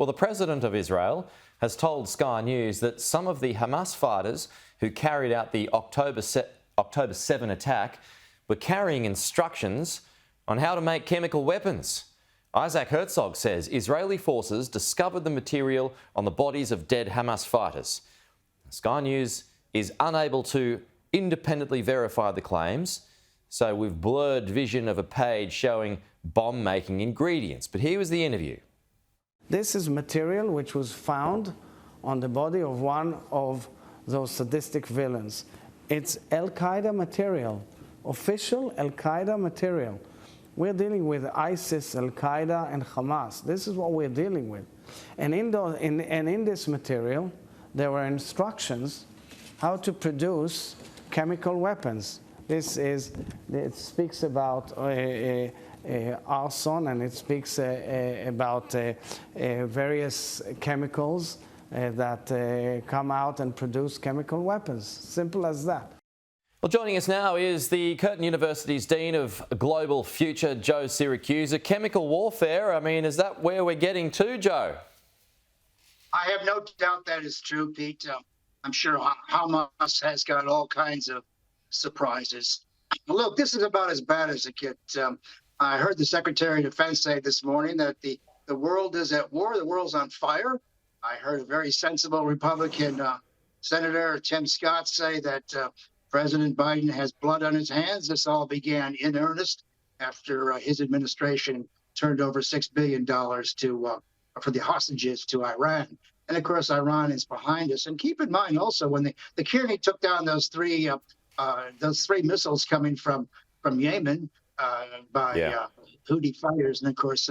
Well, the president of Israel has told Sky News that some of the Hamas fighters who carried out the October 7 attack were carrying instructions on how to make chemical weapons. Isaac Herzog says Israeli forces discovered the material on the bodies of dead Hamas fighters. Sky News is unable to independently verify the claims, so we've blurred vision of a page showing bomb-making ingredients. But here was the interview. This is material which was found on the body of one of those sadistic villains. It's Al-Qaeda material, official Al-Qaeda material. We're dealing with ISIS, Al-Qaeda, and Hamas. This is what we're dealing with. And in this material, there were instructions how to produce chemical weapons. It speaks about arson, and it speaks about various chemicals that come out and produce chemical weapons. Simple as that. Well, joining us now is the Curtin University's Dean of Global Future, Joe Siracusa. Chemical warfare, I mean, is that where we're getting to, Joe? I have no doubt that is true, Pete. I'm sure Hamas has got all kinds of surprises. Look, this is about as bad as it gets. I heard the Secretary of Defense say this morning that the world is at war, the world's on fire. I heard a very sensible Republican Senator Tim Scott say that President Biden has blood on his hands. This all began in earnest after his administration turned over $6 billion for the hostages to Iran. And of course, Iran is behind us. And keep in mind also, when the Curtin took down those three missiles coming from Yemen by Houthi fighters, and of course,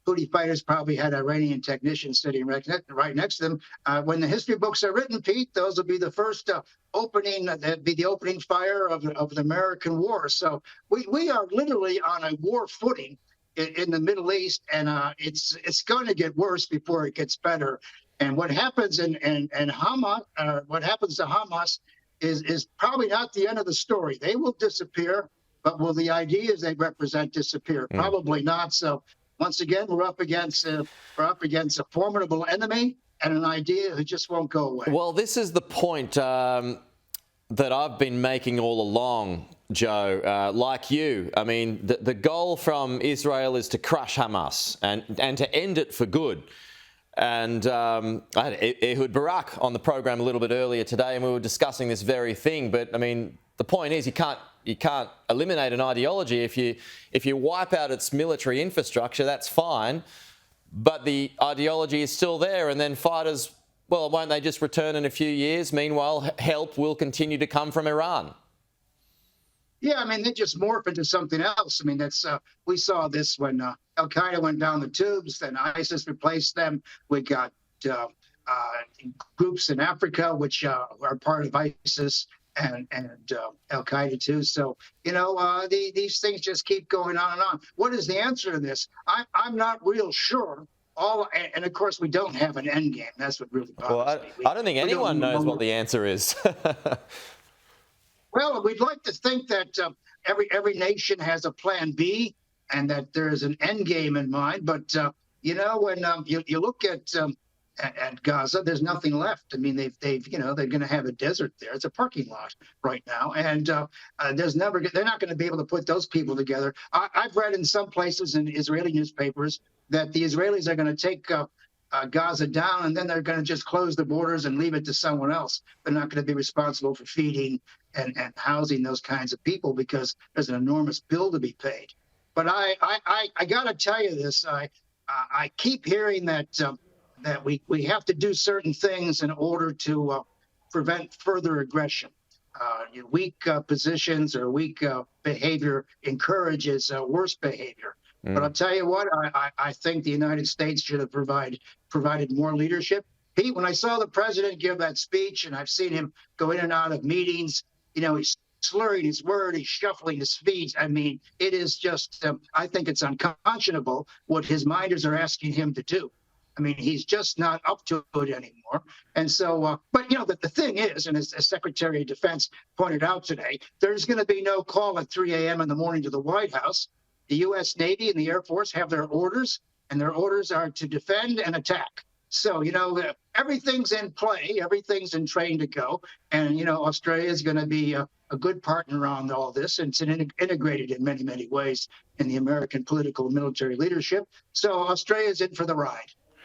Houthi fighters probably had Iranian technicians sitting right next to them. When the history books are written, Pete, those will be the first opening. That'd be the opening fire of the American war. So we are literally on a war footing in the Middle East, and it's going to get worse before it gets better. And what happens in Hamas, what happens to Hamas, is probably not the end of the story. They will disappear, but will the ideas they represent disappear? Probably not. So once again, we're up against a formidable enemy and an idea that just won't go away. Well, this is the point that I've been making all along, Joe. Like you, I mean, the goal from Israel is to crush Hamas and to end it for good. And I had Ehud Barak on the program a little bit earlier today, and we were discussing this very thing. But I mean, the point is, you can't eliminate an ideology. If you wipe out its military infrastructure, that's fine, but the ideology is still there. And then fighters, well, won't they just return in a few years? Meanwhile, help will continue to come from Iran. Yeah, I mean, they just morph into something else. I mean, that's we saw this when Al-Qaeda went down the tubes, then ISIS replaced them. We got groups in Africa which are part of ISIS and Al-Qaeda too. So, you know, these things just keep going on and on. What is the answer to this? I'm not real sure. And of course, we don't have an end game. That's what really bothers me. I don't think anyone knows what the answer is. Well, we'd like to think that every nation has a plan B and that there's an end game in mind. But, you know, when you look at Gaza, there's nothing left. I mean, they're going to have a desert there. It's a parking lot right now. And they're not going to be able to put those people together. I've read in some places in Israeli newspapers that the Israelis are going to take Gaza down, and then they're going to just close the borders and leave it to someone else. They're not going to be responsible for feeding and housing those kinds of people because there's an enormous bill to be paid. But I got to tell you this. I keep hearing that we have to do certain things in order to prevent further aggression. Weak positions or weak behavior encourages worse behavior. But I'll tell you what, I think the United States should have provided more leadership. Pete, when I saw the president give that speech, and I've seen him go in and out of meetings, you know, he's slurring his word, he's shuffling his feet. I mean, it is just, I think it's unconscionable what his minders are asking him to do. I mean, he's just not up to it anymore. And so, but, you know, the thing is, and as Secretary of Defense pointed out today, there's going to be no call at 3 a.m. in the morning to the White House. The U.S. Navy and the Air Force have their orders, and their orders are to defend and attack. So, everything's in play, everything's in train to go. And, Australia is going to be a good partner on all this. And it's integrated in many, many ways in the American political and military leadership. So Australia is in for the ride.